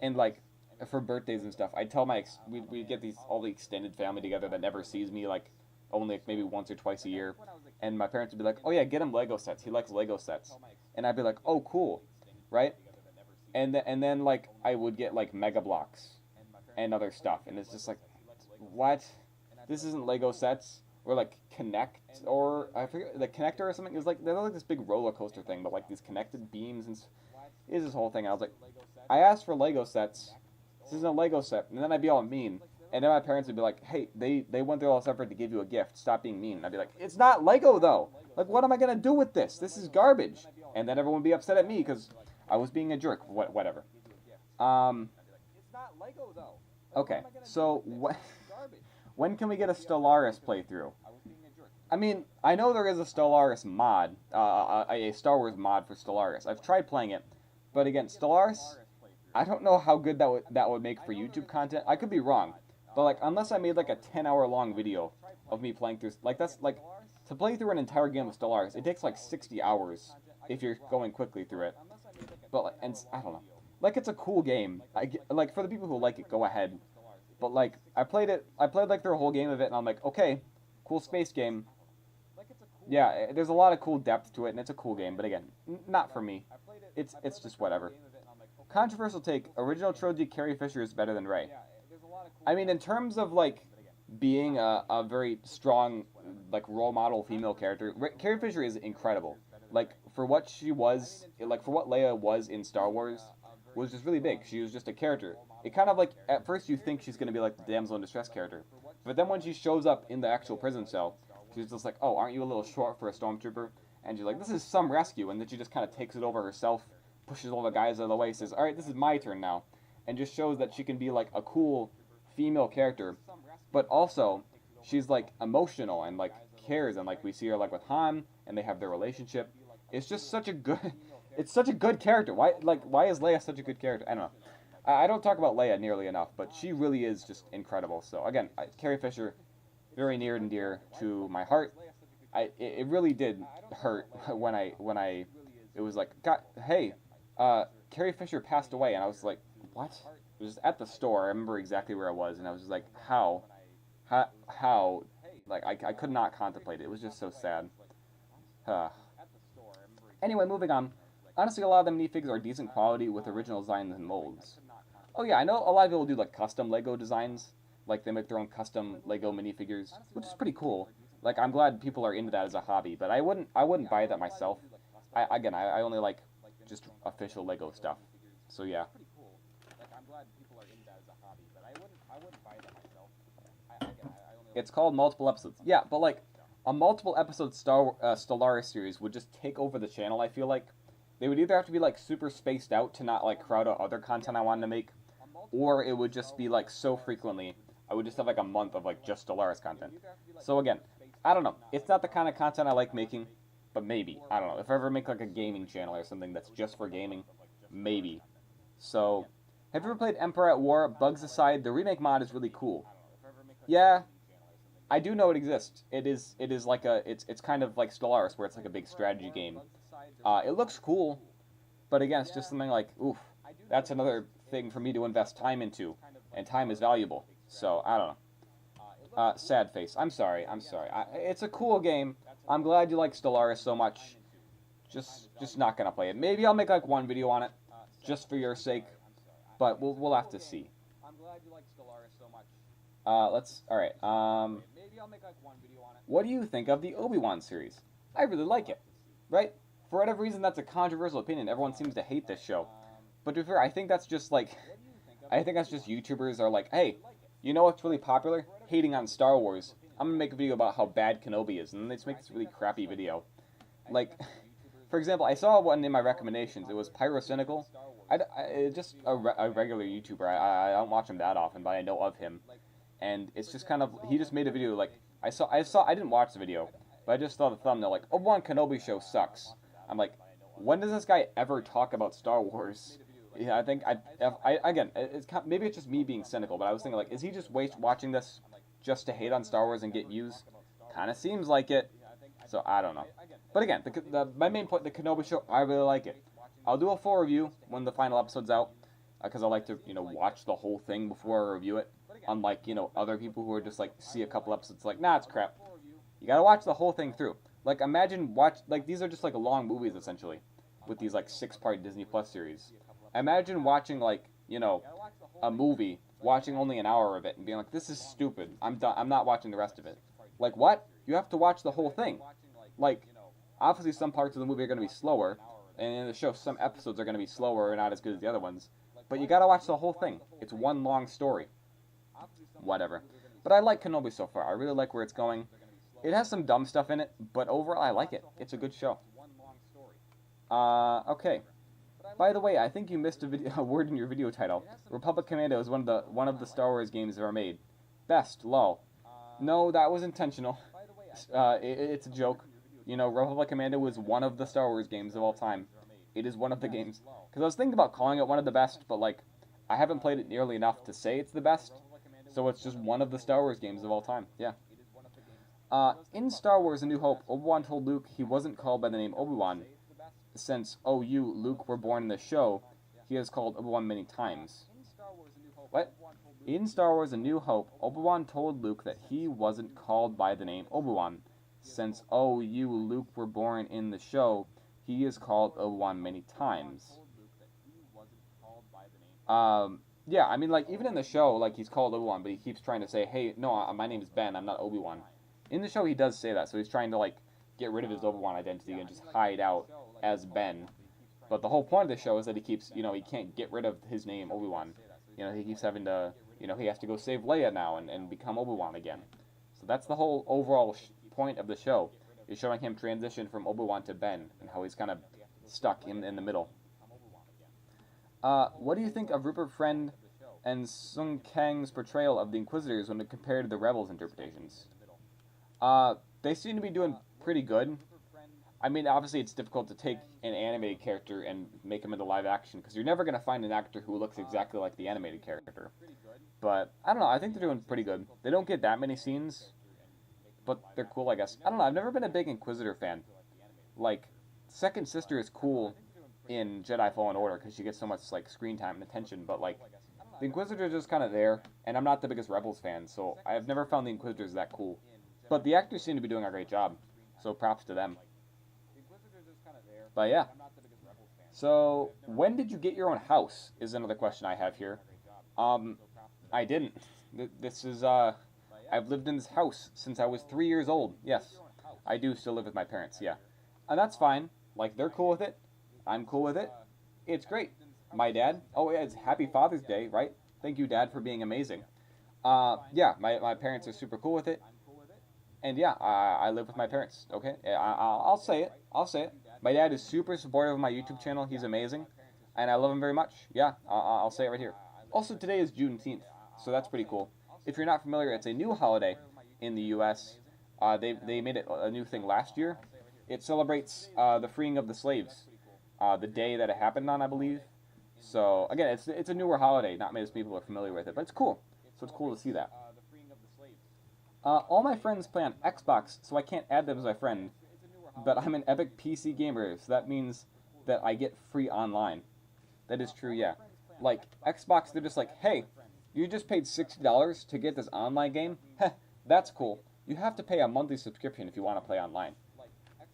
[SPEAKER 1] and, like, for birthdays and stuff, I'd tell we'd get all the extended family together that never sees me, like, only maybe once or twice a year. And my parents would be like, oh, yeah, get him Lego sets. He likes Lego sets. And I'd be like, oh, cool. Right? And then, like, I would get, like, Mega Bloks and other stuff. And it's just like, what? This isn't Lego sets. Or like Connect, or I forget the connector or something. It was like they're like this big roller coaster thing, but like these connected beams and is this whole thing. I was like, I asked for Lego sets. This isn't a Lego set, and then I'd be all mean, and then my parents would be like, hey, they went through all this effort to give you a gift. Stop being mean. And I'd be like, it's not Lego though. Like, what am I gonna do with this? This is garbage. And then everyone would be upset at me because I was being a jerk. Whatever. Okay, so when can we get a Stellaris playthrough? I mean, I know there is a Stellaris mod, a Star Wars mod for Stellaris. I've tried playing it, but again, Stellaris, I don't know how good that would make for YouTube content. I could be wrong, but like, unless I made like a 10-hour long video of me playing through, like that's like, to play through an entire game of Stellaris, it takes like 60 hours if you're going quickly through it. But like, and I don't know, like it's a cool game. Like for the people who like it, go ahead. But like, I played like through a whole game of it, and I'm like, okay, cool space game. Yeah, there's a lot of cool depth to it, and it's a cool game. But again, not for me. It's just whatever. Controversial take: original trilogy Carrie Fisher is better than Rey. I mean, in terms of like being a very strong like role model female character, Carrie Fisher is incredible. Like for what she was, like for what Leia was in Star Wars, was just really big. She was just a character. It kind of like, at first you think she's going to be like the damsel in distress character. But then when she shows up in the actual prison cell, she's just like, oh, aren't you a little short for a stormtrooper? And she's like, this is some rescue. And then she just kind of takes it over herself, pushes all the guys out of the way, says, all right, this is my turn now. And just shows that she can be like a cool female character. But also, she's like emotional and like cares. And like we see her like with Han, and they have their relationship. It's just such a good, it's such a good character. Why is Leia such a good character? I don't know. I don't talk about Leia nearly enough, but she really is just incredible. So again, Carrie Fisher, very near and dear to my heart. It really did hurt when I it was like, God, hey, Carrie Fisher passed away, and I was like, what? It was at the store. I remember exactly where I was, and I was just like, how? Like, I could not contemplate it. It was just so sad. Anyway, moving on. Honestly, a lot of the minifigs are decent quality with original designs and molds. Oh yeah, I know a lot of people do like custom Lego designs. Like they make their own custom Lego minifigures, which is pretty cool. Like I'm glad people are into that as a hobby, but I wouldn't buy that myself. I only like just official Lego stuff. So yeah. It's called multiple episodes. Yeah, but like a multiple episode Stellaris series would just take over the channel. I feel like they would either have to be like super spaced out to not like crowd out other content I wanted to make, or it would just be like so frequently. I would just have like a month of like just Stellaris content. So again, I don't know. It's not the kind of content I like making, but maybe. I don't know. If I ever make like a gaming channel or something that's just for gaming, maybe. So, have you ever played Empire at War? Bugs aside, the remake mod is really cool. Yeah, I do know it exists. It is like it's kind of like Stellaris, where it's like a big strategy game. It looks cool, but again, it's just something like, oof, that's another thing for me to invest time into, and time is valuable. So I don't know. Sad face. I'm sorry. It's a cool game. I'm glad you like Stellaris so much. Just not gonna play it. Maybe I'll make like one video on it, just for your sake. But we'll have to see. Let's. All right. What do you think of the Obi-Wan series? I really like it. Right? For whatever reason, that's a controversial opinion. Everyone seems to hate this show. But to be fair, I think that's just like, I think that's just YouTubers are like, hey, you know what's really popular? Hating on Star Wars. I'm gonna make a video about how bad Kenobi is, and then they just make this really crappy video. Like, for example, I saw one in my recommendations. It was Pyrocynical. Just a regular YouTuber. I don't watch him that often, but I know of him. And it's just kind of, he just made a video like, I didn't watch the video, but I just saw the thumbnail like, Obi-Wan Kenobi show sucks. I'm like, when does this guy ever talk about Star Wars? Yeah, I think again, maybe it's just me being cynical, but I was thinking like, is he just watching this just to hate on Star Wars and get views? Kind of seems like it. So I don't know. But again, my main point, the Kenobi show, I really like it. I'll do a full review when the final episode's out, because I like to watch the whole thing before I review it. Unlike other people who are just like see a couple episodes like, nah, it's crap. You gotta watch the whole thing through. Like imagine these are just like long movies essentially, with these like 6-part Disney Plus series. Imagine watching like a movie, watching only an hour of it and being like, this is stupid. I'm done. I'm not watching the rest of it. Like what? You have to watch the whole thing. Like obviously some parts of the movie are gonna be slower, and in the show some episodes are gonna be slower or not as good as the other ones. But you gotta watch the whole thing. It's one long story. Whatever. But I like Kenobi so far. I really like where it's going. It has some dumb stuff in it, but overall I like it. It's a good show. Okay. By the way, I think you missed a word in your video title. Republic Commando is one of the Star Wars games ever made. Best, lol. No, that was intentional. It's a joke. Republic Commando was one of the Star Wars games of all time. It is one of the games. Because I was thinking about calling it one of the best, but like, I haven't played it nearly enough to say it's the best. So it's just one of the Star Wars games of all time. Yeah. In Star Wars A New Hope, Obi-Wan told Luke he wasn't called by the name Obi-Wan. Since Luke were born in the show, he is called Obi-Wan many times. What? In Star Wars A New Hope, Obi-Wan told Luke that he wasn't called by the name Obi-Wan. Since Luke were born in the show, he is called Obi-Wan many times. Yeah, I mean, like, even in the show, like, he's called Obi-Wan, but he keeps trying to say, hey, no, my name is Ben, I'm not Obi-Wan. In the show, he does say that, so he's trying to, like, get rid of his Obi-Wan identity and just hide out as Ben. But the whole point of the show is that he keeps, he can't get rid of his name, Obi-Wan. He keeps having to, he has to go save Leia now and become Obi-Wan again. So that's the whole overall point of the show, is showing him transition from Obi-Wan to Ben, and how he's kind of stuck in the middle. What do you think of Rupert Friend and Sung Kang's portrayal of the Inquisitors when compared to the Rebels' interpretations? They seem to be doing pretty good. I mean, obviously it's difficult to take an animated character and make him into live action, because you're never going to find an actor who looks exactly like the animated character. But, I don't know, I think they're doing pretty good. They don't get that many scenes, but they're cool, I guess. I don't know, I've never been a big Inquisitor fan. Like, second sister is cool in Jedi Fallen Order because she gets so much like screen time and attention, but like the Inquisitor is just kind of there, and I'm not the biggest Rebels fan, so I've never found the Inquisitors that cool. But the actors seem to be doing a great job, so props to them. But yeah. So, when did you get your own house, is another question I have here. I didn't. This is, I've lived in this house since I was 3 years old. Yes, I do still live with my parents, yeah. And that's fine. Like, they're cool with it. I'm cool with it. It's great. My dad, oh yeah, it's Happy Father's Day, right? Thank you, Dad, for being amazing. Yeah, my parents are super cool with it. And yeah, I live with my parents, okay? I'll say it. I'll say it. My dad is super supportive of my YouTube channel. He's amazing. And I love him very much. Yeah, I'll say it right here. Also, today is Juneteenth, so that's pretty cool. If you're not familiar, it's a new holiday in the U.S. They made it a new thing last year. It celebrates the freeing of the slaves, the day that it happened on, I believe. So, again, it's a newer holiday. Not many people are familiar with it, but it's cool. So it's cool to see that. All my friends play on Xbox, so I can't add them as my friend. But I'm an epic PC gamer, so that means that I get free online. That is true, yeah. Like, Xbox, they're just like, hey, you just paid $60 to get this online game? Heh, that's cool. You have to pay a monthly subscription if you want to play online.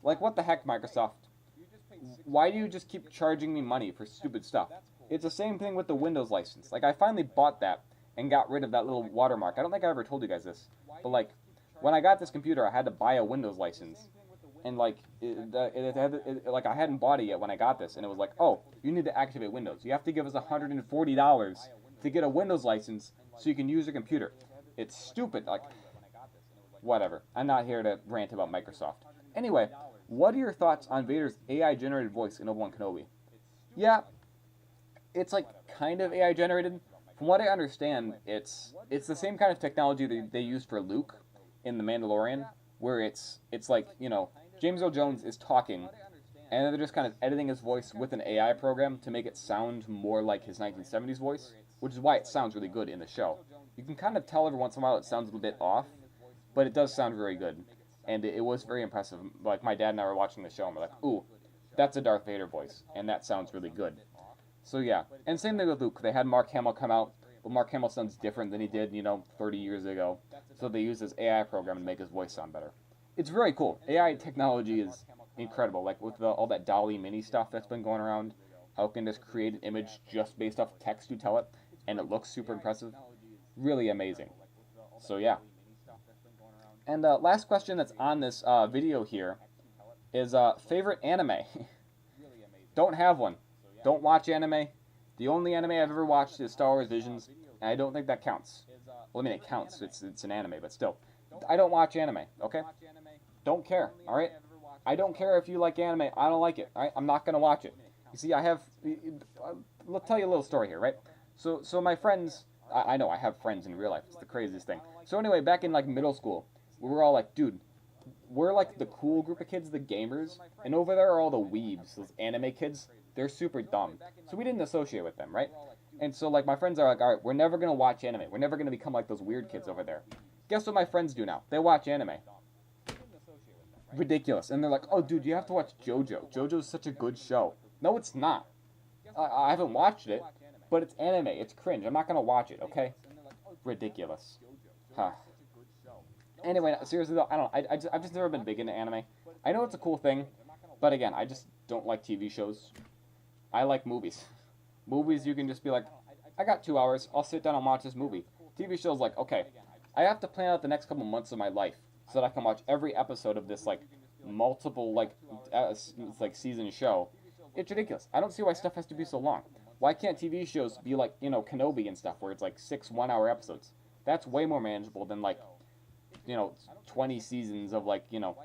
[SPEAKER 1] Like, what the heck, Microsoft? Why do you just keep charging me money for stupid stuff? It's the same thing with the Windows license. Like, I finally bought that and got rid of that little watermark. I don't think I ever told you guys this. But, like, when I got this computer, I had to buy a Windows license. And, like, I hadn't bought it yet when I got this. And it was like, oh, you need to activate Windows. You have to give us $140 to get a Windows license so you can use your computer. It's stupid. Like, whatever. I'm not here to rant about Microsoft. Anyway, what are your thoughts on Vader's AI-generated voice in Obi-Wan Kenobi? Yeah, it's, like, kind of AI-generated. From what I understand, it's the same kind of technology that they used for Luke in The Mandalorian, where it's like, you know, James Earl Jones is talking, and then they're just kind of editing his voice with an AI program to make it sound more like his 1970s voice, which is why it sounds really good in the show. You can kind of tell every once in a while it sounds a little bit off, but it does sound very good, and it was very impressive. Like, my dad and I were watching the show, and we're like, ooh, that's a Darth Vader voice, and that sounds really good. So yeah, and same thing with Luke. They had Mark Hamill come out, but Mark Hamill sounds different than he did, you know, 30 years ago. So they used this AI program to make his voice sound better. It's very cool. AI technology is incredible. Like with all that Dolly Mini stuff that's been going around, how it can just create an image just based off text you tell it, and it looks super impressive. Really amazing. So yeah. And last question that's on this video here is favorite anime. Don't have one. Don't watch anime. The only anime I've ever watched is Star Wars Visions, and I don't think that counts. Well, I mean, it counts. It's an anime, but still. I don't watch anime, okay? Don't care, alright? I don't care if you like anime. I don't like it, alright? I'm not going to watch it. You see, I'll tell you a little story here, right? So my friends, I know I have friends in real life. It's the craziest thing. So anyway, back in, like, middle school, we were all like, dude, we're, like, the cool group of kids, the gamers, and over there are all the weebs, those anime kids. They're super dumb. So we didn't associate with them, right? And so, like, my friends are like, all right, we're never going to watch anime. We're never going to become like those weird kids over there. Guess what my friends do now? They watch anime. Ridiculous. And they're like, oh, dude, you have to watch JoJo. JoJo's such a good show. No, it's not. I haven't watched it, but it's anime. It's cringe. I'm not going to watch it, okay? Ridiculous. Huh. Anyway, seriously, though, I've just never been big into anime. I know it's a cool thing, but again, I just don't like TV shows. I like movies. Movies, you can just be like, I got 2 hours, I'll sit down and watch this movie. TV shows, like, okay, I have to plan out the next couple months of my life so that I can watch every episode of this, like, multiple, like season show. It's ridiculous. I don't see why stuff has to be so long. Why can't TV shows be like, you know, Kenobi and stuff, where it's like 6 one-hour episodes? That's way more manageable than, like, you know, 20 seasons of, like, you know,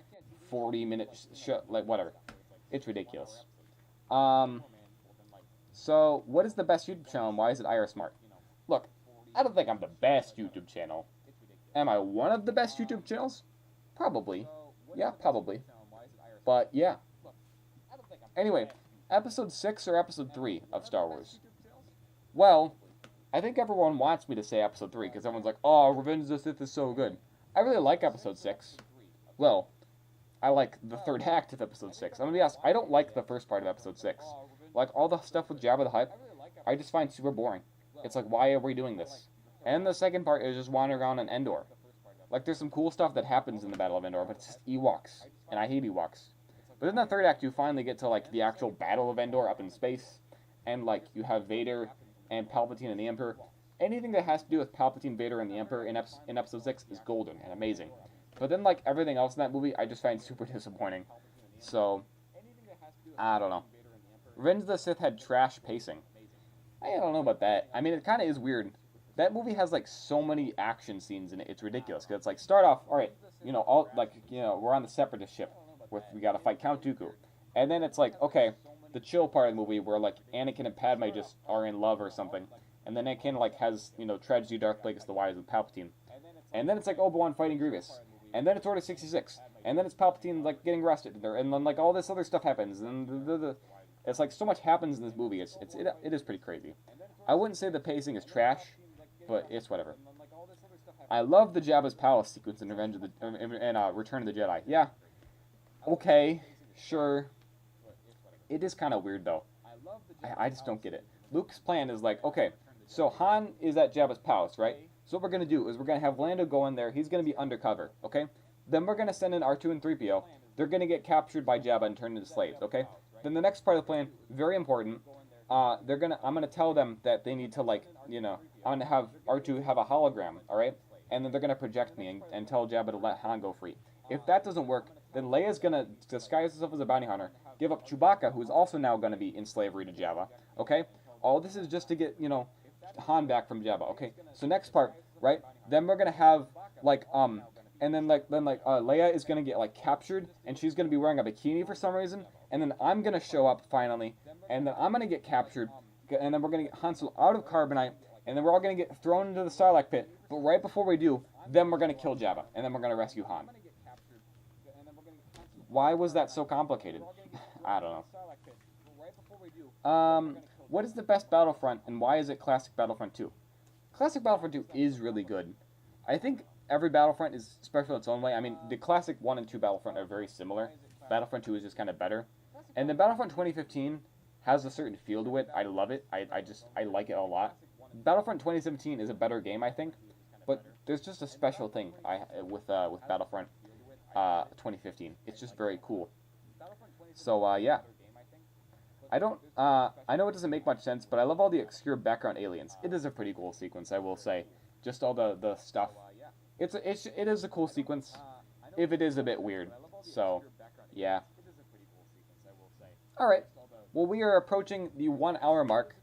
[SPEAKER 1] 40-minute show, like, whatever. It's ridiculous. So, what is the best YouTube channel and why is it IARESMART? Look, I don't think I'm the best YouTube channel. Am I one of the best YouTube channels? Probably. Yeah, probably. But, yeah. Anyway, episode 6 or episode 3 of Star Wars? Well, I think everyone wants me to say episode 3, because everyone's like, oh, Revenge of the Sith is so good. I really like episode 6. Well, I like the third act of episode 6. I'm gonna be honest, I don't like the first part of episode 6. Like, all the stuff with Jabba the Hutt, I just find super boring. It's like, why are we doing this? And the second part is just wandering around on Endor. Like, there's some cool stuff that happens in the Battle of Endor, but it's just Ewoks, and I hate Ewoks. But in the third act, you finally get to, like, the actual Battle of Endor up in space, and, like, you have Vader and Palpatine and the Emperor. Anything that has to do with Palpatine, Vader, and the Emperor in episode 6 is golden and amazing. But then, like, everything else in that movie, I just find super disappointing. So, I don't know. Revenge of the Sith had trash pacing. I don't know about that. I mean, it kind of is weird. That movie has, like, so many action scenes in it. It's ridiculous. Because it's like, start off, alright, you know, we're on the Separatist ship. We gotta fight Count Dooku. And then it's like, okay, the chill part of the movie where, like, Anakin and Padme just are in love or something. And then Anakin, like, has, you know, tragedy, Darth Plagueis the Wise with Palpatine. And then it's like Obi-Wan fighting Grievous. And then it's Order 66. And then it's Palpatine, like, getting arrested. And then, like, all this other stuff happens. And it's like so much happens in this movie. It is pretty crazy. I wouldn't say the pacing is trash, but it's whatever. I love the Jabba's Palace sequence in Return of the Jedi. Yeah. Okay. Sure. It is kind of weird, though. I just don't get it. Luke's plan is like, okay, so Han is at Jabba's palace, right? So what we're going to do is we're going to have Lando go in there. He's going to be undercover, okay? Then we're going to send in R2 and 3PO. They're going to get captured by Jabba and turned into slaves, okay? Then the next part of the plan, very important, I'm going to tell them that they need to, like, you know, I'm going to have R2 have a hologram, all right? And then they're going to project me and tell Jabba to let Han go free. If that doesn't work, then Leia's going to disguise herself as a bounty hunter, give up Chewbacca, who is also now going to be in slavery to Jabba, okay? All this is just to get, you know, Han back from Jabba, okay? So next part, right? Then we're going to have, like, and then Leia is going to get, like, captured, and she's going to be wearing a bikini for some reason, and then I'm going to show up, finally, and then I'm going to get captured, and then we're going to get Han Solo out of Carbonite, and then we're all going to get thrown into the Sarlacc pit, but right before we do, then we're going to kill Jabba, and then we're going to rescue Han. Why was that so complicated? I don't know. What is the best Battlefront, and why is it Classic Battlefront 2? Classic Battlefront 2 is really good. I think every Battlefront is special in its own way. I mean, the Classic 1 and 2 Battlefront are very similar. Battlefront 2 is just kind of better. And the Battlefront 2015 has a certain feel to it. I love it. I like it a lot. Battlefront 2017 is a better game, I think. But there's just a special thing with Battlefront 2015. It's just very cool. So, yeah. I know it doesn't make much sense, but I love all the obscure background aliens. It is a pretty cool sequence, I will say. Just all the stuff. It is a cool sequence, if it is a bit weird. So, yeah. Alright, well, we are approaching the 1 hour mark,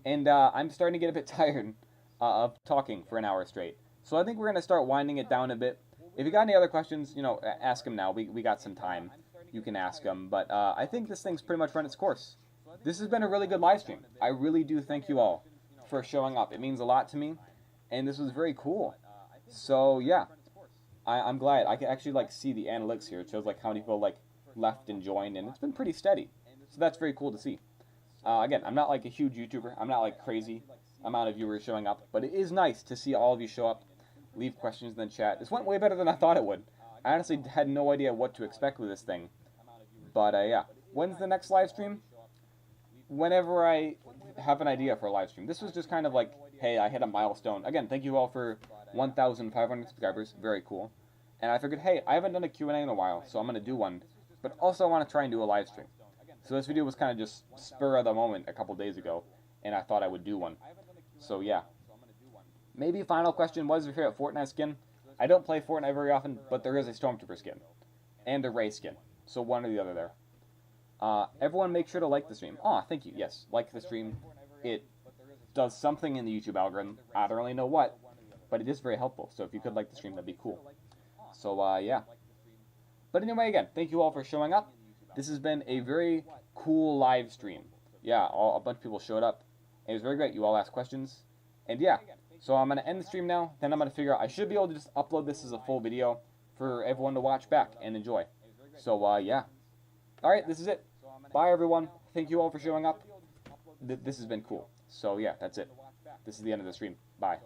[SPEAKER 1] and I'm starting to get a bit tired of talking for an hour straight. So I think we're going to start winding it down a bit. If you got any other questions, you know, ask them now. We got some time. You can ask them. But I think this thing's pretty much run its course. This has been a really good live stream. I really do thank you all for showing up. It means a lot to me, and this was very cool. So, yeah. I'm glad. I can actually, like, see the analytics here. It shows, like, how many people, like, left and joined, and it's been pretty steady. So that's very cool to see. Again, I'm not, like, a huge YouTuber. I'm not, like, crazy amount of viewers showing up, but it is nice to see all of you show up, leave questions in the chat. This went way better than I thought it would. I honestly had no idea what to expect with this thing. But, yeah. When's the next live stream? Whenever I have an idea for a live stream. This was just kind of like, hey, I hit a milestone. Again, thank you all for 1,500 subscribers. Very cool. And I figured, hey, I haven't done a Q&A in a while, so I'm going to do one. But also I want to try and do a live stream. So this video was kind of just spur of the moment a couple days ago, and I thought I would do one. So, yeah. Maybe final question, what is your favorite Fortnite skin? I don't play Fortnite very often, but there is a Stormtrooper skin. And a Rey skin. So one or the other there. Everyone make sure to like the stream. Aw, thank you. Yes, like the stream. It does something in the YouTube algorithm. I don't really know what, but it is very helpful. So if you could like the stream, that'd be cool. So, yeah. But anyway, again, thank you all for showing up. This has been a very cool live stream. Yeah, a bunch of people showed up. It was very great. You all asked questions. And yeah, so I'm going to end the stream now. Then I'm going to figure out, I should be able to just upload this as a full video for everyone to watch back and enjoy. So, yeah. Alright, this is it. Bye, everyone. Thank you all for showing up. This has been cool. So, yeah, that's it. This is the end of the stream. Bye.